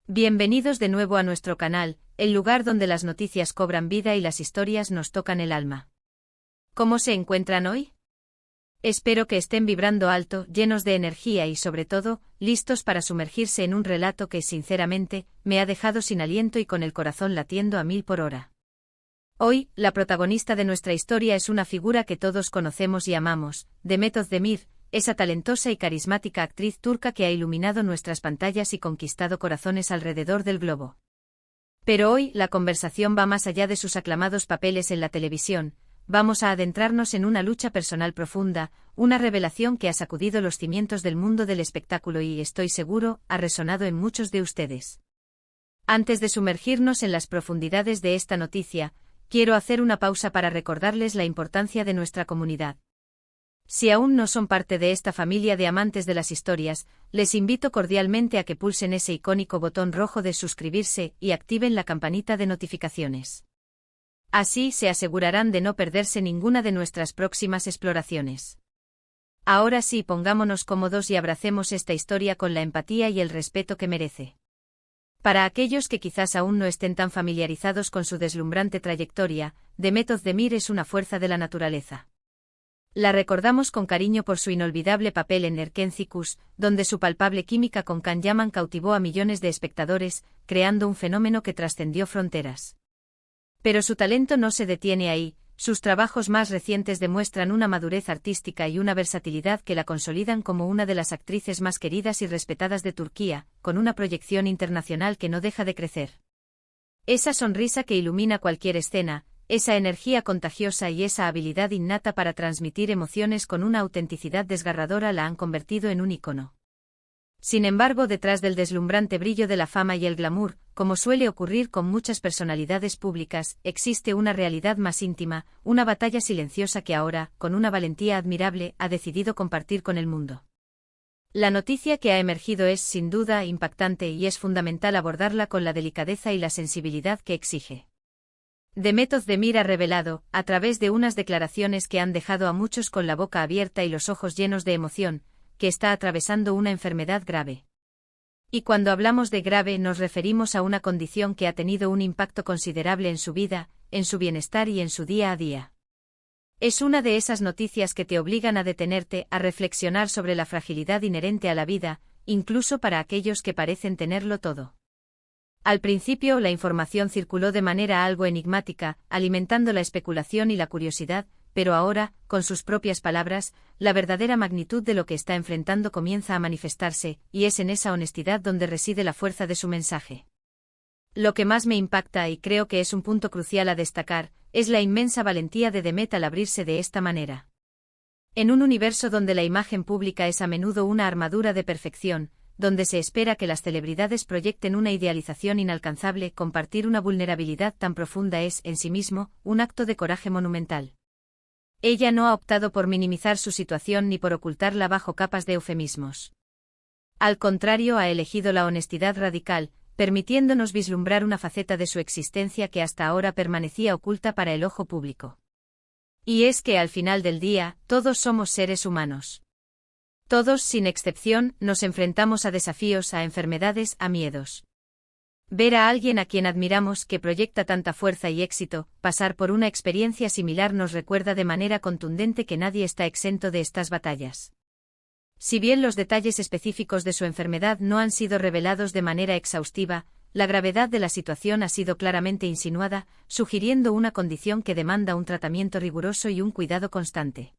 Bienvenidos de nuevo a nuestro canal, el lugar donde las noticias cobran vida y las historias nos tocan el alma. ¿Cómo se encuentran hoy? Espero que estén vibrando alto, llenos de energía y sobre todo, listos para sumergirse en un relato que, sinceramente, me ha dejado sin aliento y con el corazón latiendo a 1000 por hora. Hoy, la protagonista de nuestra historia es una figura que todos conocemos y amamos, Demet Özdemir, esa talentosa y carismática actriz turca que ha iluminado nuestras pantallas y conquistado corazones alrededor del globo. Pero hoy, la conversación va más allá de sus aclamados papeles en la televisión. Vamos a adentrarnos en una lucha personal profunda, una revelación que ha sacudido los cimientos del mundo del espectáculo y, estoy seguro, ha resonado en muchos de ustedes. Antes de sumergirnos en las profundidades de esta noticia, quiero hacer una pausa para recordarles la importancia de nuestra comunidad. Si aún no son parte de esta familia de amantes de las historias, les invito cordialmente a que pulsen ese icónico botón rojo de suscribirse y activen la campanita de notificaciones. Así se asegurarán de no perderse ninguna de nuestras próximas exploraciones. Ahora sí, pongámonos cómodos y abracemos esta historia con la empatía y el respeto que merece. Para aquellos que quizás aún no estén tan familiarizados con su deslumbrante trayectoria, Demet Özdemir es una fuerza de la naturaleza. La recordamos con cariño por su inolvidable papel en Erkenzicus, donde su palpable química con Can Yaman cautivó a millones de espectadores, creando un fenómeno que trascendió fronteras. Pero su talento no se detiene ahí, sus trabajos más recientes demuestran una madurez artística y una versatilidad que la consolidan como una de las actrices más queridas y respetadas de Turquía, con una proyección internacional que no deja de crecer. Esa sonrisa que ilumina cualquier escena, esa energía contagiosa y esa habilidad innata para transmitir emociones con una autenticidad desgarradora la han convertido en un ícono. Sin embargo, detrás del deslumbrante brillo de la fama y el glamour, como suele ocurrir con muchas personalidades públicas, existe una realidad más íntima, una batalla silenciosa que ahora, con una valentía admirable, ha decidido compartir con el mundo. La noticia que ha emergido es, sin duda, impactante y es fundamental abordarla con la delicadeza y la sensibilidad que exige. Demet Özdemir ha revelado, a través de unas declaraciones que han dejado a muchos con la boca abierta y los ojos llenos de emoción, que está atravesando una enfermedad grave. Y cuando hablamos de grave nos referimos a una condición que ha tenido un impacto considerable en su vida, en su bienestar y en su día a día. Es una de esas noticias que te obligan a detenerte, a reflexionar sobre la fragilidad inherente a la vida, incluso para aquellos que parecen tenerlo todo. Al principio la información circuló de manera algo enigmática, alimentando la especulación y la curiosidad, pero ahora, con sus propias palabras, la verdadera magnitud de lo que está enfrentando comienza a manifestarse, y es en esa honestidad donde reside la fuerza de su mensaje. Lo que más me impacta y creo que es un punto crucial a destacar, es la inmensa valentía de Demet al abrirse de esta manera. En un universo donde la imagen pública es a menudo una armadura de perfección, donde se espera que las celebridades proyecten una idealización inalcanzable, compartir una vulnerabilidad tan profunda es, en sí mismo, un acto de coraje monumental. Ella no ha optado por minimizar su situación ni por ocultarla bajo capas de eufemismos. Al contrario, ha elegido la honestidad radical, permitiéndonos vislumbrar una faceta de su existencia que hasta ahora permanecía oculta para el ojo público. Y es que al final del día, todos somos seres humanos. Todos, sin excepción, nos enfrentamos a desafíos, a enfermedades, a miedos. Ver a alguien a quien admiramos que proyecta tanta fuerza y éxito, pasar por una experiencia similar nos recuerda de manera contundente que nadie está exento de estas batallas. Si bien los detalles específicos de su enfermedad no han sido revelados de manera exhaustiva, la gravedad de la situación ha sido claramente insinuada, sugiriendo una condición que demanda un tratamiento riguroso y un cuidado constante.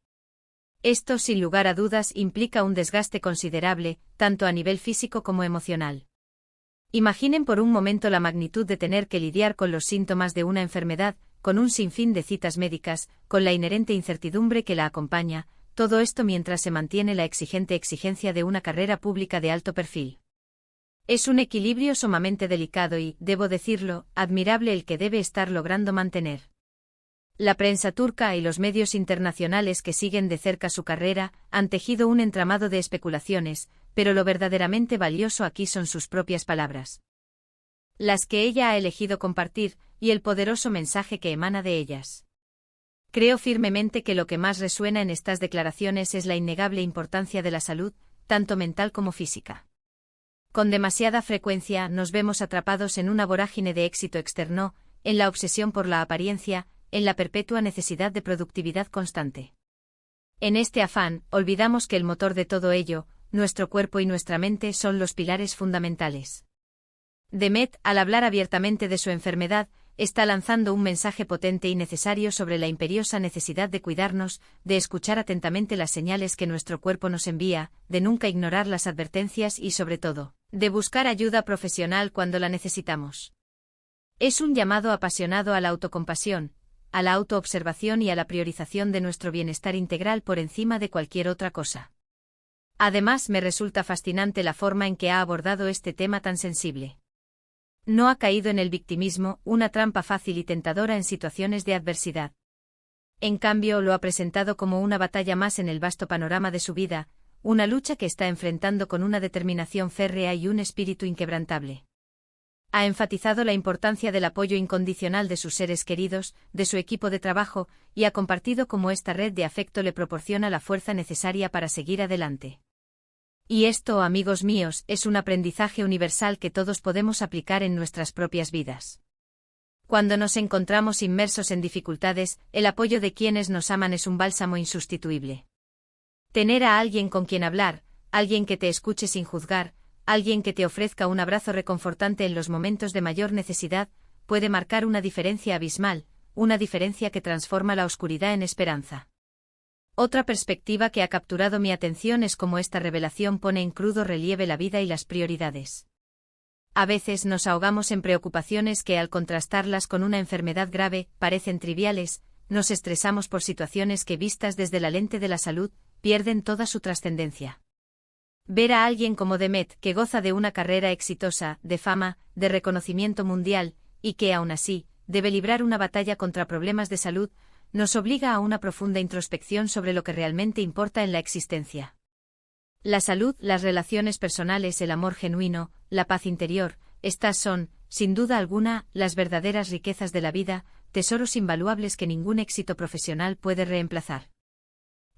Esto, sin lugar a dudas, implica un desgaste considerable, tanto a nivel físico como emocional. Imaginen por un momento la magnitud de tener que lidiar con los síntomas de una enfermedad, con un sinfín de citas médicas, con la inherente incertidumbre que la acompaña, todo esto mientras se mantiene la exigente exigencia de una carrera pública de alto perfil. Es un equilibrio sumamente delicado y, debo decirlo, admirable el que debe estar logrando mantener. La prensa turca y los medios internacionales que siguen de cerca su carrera han tejido un entramado de especulaciones, pero lo verdaderamente valioso aquí son sus propias palabras. Las que ella ha elegido compartir, y el poderoso mensaje que emana de ellas. Creo firmemente que lo que más resuena en estas declaraciones es la innegable importancia de la salud, tanto mental como física. Con demasiada frecuencia nos vemos atrapados en una vorágine de éxito externo, en la obsesión por la apariencia, en la perpetua necesidad de productividad constante. En este afán, olvidamos que el motor de todo ello, nuestro cuerpo y nuestra mente son los pilares fundamentales. Demet, al hablar abiertamente de su enfermedad, está lanzando un mensaje potente y necesario sobre la imperiosa necesidad de cuidarnos, de escuchar atentamente las señales que nuestro cuerpo nos envía, de nunca ignorar las advertencias y sobre todo, de buscar ayuda profesional cuando la necesitamos. Es un llamado apasionado a la autocompasión, a la autoobservación y a la priorización de nuestro bienestar integral por encima de cualquier otra cosa. Además, me resulta fascinante la forma en que ha abordado este tema tan sensible. No ha caído en el victimismo, una trampa fácil y tentadora en situaciones de adversidad. En cambio, lo ha presentado como una batalla más en el vasto panorama de su vida, una lucha que está enfrentando con una determinación férrea y un espíritu inquebrantable. Ha enfatizado la importancia del apoyo incondicional de sus seres queridos, de su equipo de trabajo, y ha compartido cómo esta red de afecto le proporciona la fuerza necesaria para seguir adelante. Y esto, amigos míos, es un aprendizaje universal que todos podemos aplicar en nuestras propias vidas. Cuando nos encontramos inmersos en dificultades, el apoyo de quienes nos aman es un bálsamo insustituible. Tener a alguien con quien hablar, alguien que te escuche sin juzgar, alguien que te ofrezca un abrazo reconfortante en los momentos de mayor necesidad, puede marcar una diferencia abismal, una diferencia que transforma la oscuridad en esperanza. Otra perspectiva que ha capturado mi atención es cómo esta revelación pone en crudo relieve la vida y las prioridades. A veces nos ahogamos en preocupaciones que, al contrastarlas con una enfermedad grave, parecen triviales, nos estresamos por situaciones que, vistas desde la lente de la salud, pierden toda su trascendencia. Ver a alguien como Demet, que goza de una carrera exitosa, de fama, de reconocimiento mundial, y que, aún así, debe librar una batalla contra problemas de salud, nos obliga a una profunda introspección sobre lo que realmente importa en la existencia. La salud, las relaciones personales, el amor genuino, la paz interior, estas son, sin duda alguna, las verdaderas riquezas de la vida, tesoros invaluables que ningún éxito profesional puede reemplazar.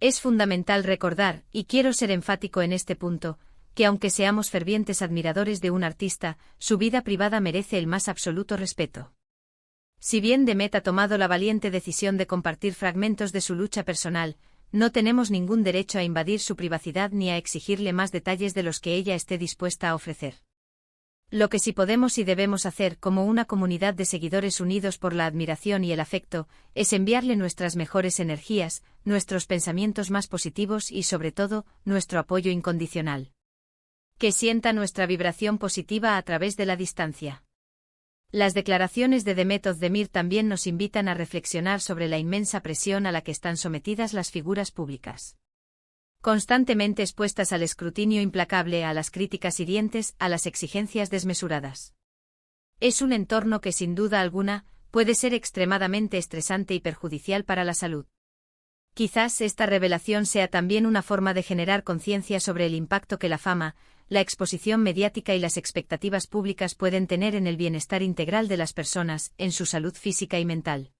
Es fundamental recordar, y quiero ser enfático en este punto, que aunque seamos fervientes admiradores de un artista, su vida privada merece el más absoluto respeto. Si bien Demet ha tomado la valiente decisión de compartir fragmentos de su lucha personal, no tenemos ningún derecho a invadir su privacidad ni a exigirle más detalles de los que ella esté dispuesta a ofrecer. Lo que sí podemos y debemos hacer como una comunidad de seguidores unidos por la admiración y el afecto, es enviarle nuestras mejores energías, nuestros pensamientos más positivos y sobre todo, nuestro apoyo incondicional. Que sienta nuestra vibración positiva a través de la distancia. Las declaraciones de Demet Özdemir también nos invitan a reflexionar sobre la inmensa presión a la que están sometidas las figuras públicas. Constantemente expuestas al escrutinio implacable, a las críticas hirientes, a las exigencias desmesuradas. Es un entorno que sin duda alguna, puede ser extremadamente estresante y perjudicial para la salud. Quizás esta revelación sea también una forma de generar conciencia sobre el impacto que la fama, la exposición mediática y las expectativas públicas pueden tener en el bienestar integral de las personas, en su salud física y mental.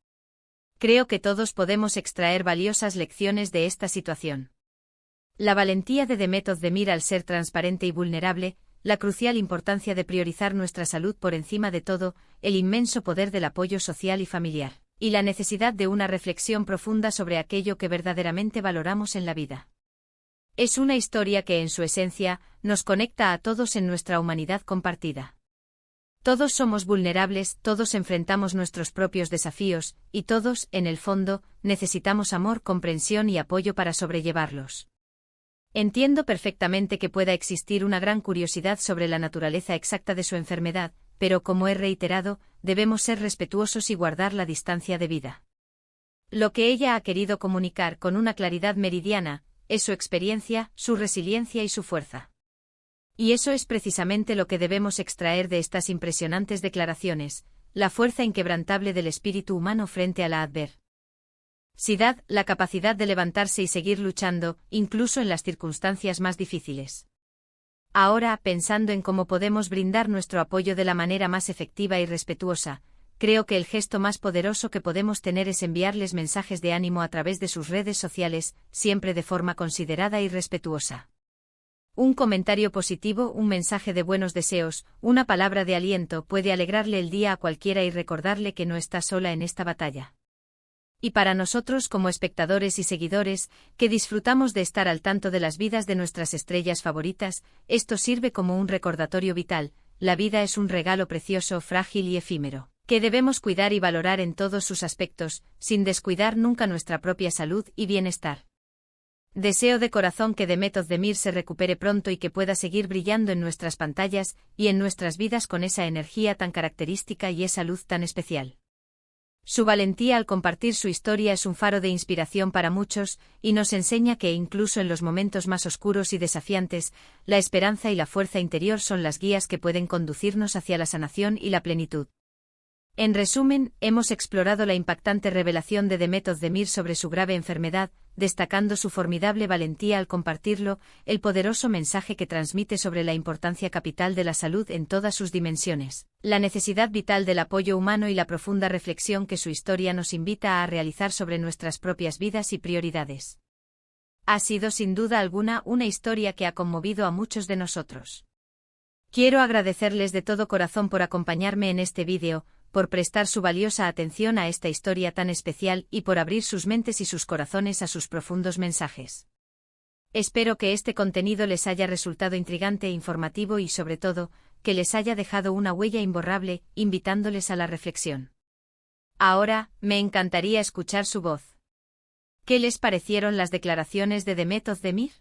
Creo que todos podemos extraer valiosas lecciones de esta situación. La valentía de Demet Özdemir al ser transparente y vulnerable, la crucial importancia de priorizar nuestra salud por encima de todo, el inmenso poder del apoyo social y familiar, y la necesidad de una reflexión profunda sobre aquello que verdaderamente valoramos en la vida. Es una historia que en su esencia, nos conecta a todos en nuestra humanidad compartida. Todos somos vulnerables, todos enfrentamos nuestros propios desafíos, y todos, en el fondo, necesitamos amor, comprensión y apoyo para sobrellevarlos. Entiendo perfectamente que pueda existir una gran curiosidad sobre la naturaleza exacta de su enfermedad, pero como he reiterado, debemos ser respetuosos y guardar la distancia debida. Lo que ella ha querido comunicar con una claridad meridiana, es su experiencia, su resiliencia y su fuerza. Y eso es precisamente lo que debemos extraer de estas impresionantes declaraciones, la fuerza inquebrantable del espíritu humano frente a la adversidad, la capacidad de levantarse y seguir luchando, incluso en las circunstancias más difíciles. Ahora, pensando en cómo podemos brindar nuestro apoyo de la manera más efectiva y respetuosa, creo que el gesto más poderoso que podemos tener es enviarles mensajes de ánimo a través de sus redes sociales, siempre de forma considerada y respetuosa. Un comentario positivo, un mensaje de buenos deseos, una palabra de aliento puede alegrarle el día a cualquiera y recordarle que no está sola en esta batalla. Y para nosotros como espectadores y seguidores, que disfrutamos de estar al tanto de las vidas de nuestras estrellas favoritas, esto sirve como un recordatorio vital: la vida es un regalo precioso, frágil y efímero, que debemos cuidar y valorar en todos sus aspectos, sin descuidar nunca nuestra propia salud y bienestar. Deseo de corazón que Demet Özdemir se recupere pronto y que pueda seguir brillando en nuestras pantallas y en nuestras vidas con esa energía tan característica y esa luz tan especial. Su valentía al compartir su historia es un faro de inspiración para muchos, y nos enseña que incluso en los momentos más oscuros y desafiantes, la esperanza y la fuerza interior son las guías que pueden conducirnos hacia la sanación y la plenitud. En resumen, hemos explorado la impactante revelación de Demet Özdemir sobre su grave enfermedad, destacando su formidable valentía al compartirlo, el poderoso mensaje que transmite sobre la importancia capital de la salud en todas sus dimensiones, la necesidad vital del apoyo humano y la profunda reflexión que su historia nos invita a realizar sobre nuestras propias vidas y prioridades. Ha sido sin duda alguna una historia que ha conmovido a muchos de nosotros. Quiero agradecerles de todo corazón por acompañarme en este vídeo, por prestar su valiosa atención a esta historia tan especial y por abrir sus mentes y sus corazones a sus profundos mensajes. Espero que este contenido les haya resultado intrigante e informativo y, sobre todo, que les haya dejado una huella imborrable, invitándoles a la reflexión. Ahora, me encantaría escuchar su voz. ¿Qué les parecieron las declaraciones de Demet Özdemir?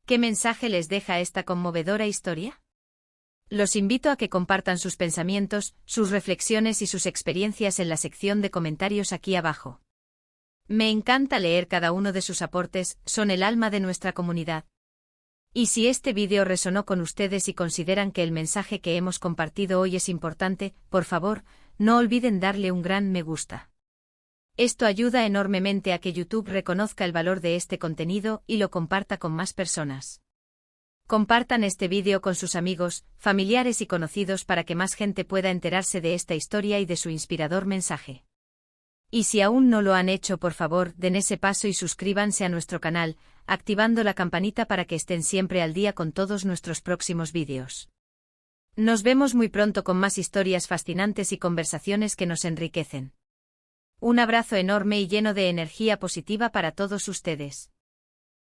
¿Qué mensaje les deja esta conmovedora historia? Los invito a que compartan sus pensamientos, sus reflexiones y sus experiencias en la sección de comentarios aquí abajo. Me encanta leer cada uno de sus aportes, son el alma de nuestra comunidad. Y si este vídeo resonó con ustedes y consideran que el mensaje que hemos compartido hoy es importante, por favor, no olviden darle un gran me gusta. Esto ayuda enormemente a que YouTube reconozca el valor de este contenido y lo comparta con más personas. Compartan este vídeo con sus amigos, familiares y conocidos para que más gente pueda enterarse de esta historia y de su inspirador mensaje. Y si aún no lo han hecho, por favor, den ese paso y suscríbanse a nuestro canal, activando la campanita para que estén siempre al día con todos nuestros próximos vídeos. Nos vemos muy pronto con más historias fascinantes y conversaciones que nos enriquecen. Un abrazo enorme y lleno de energía positiva para todos ustedes.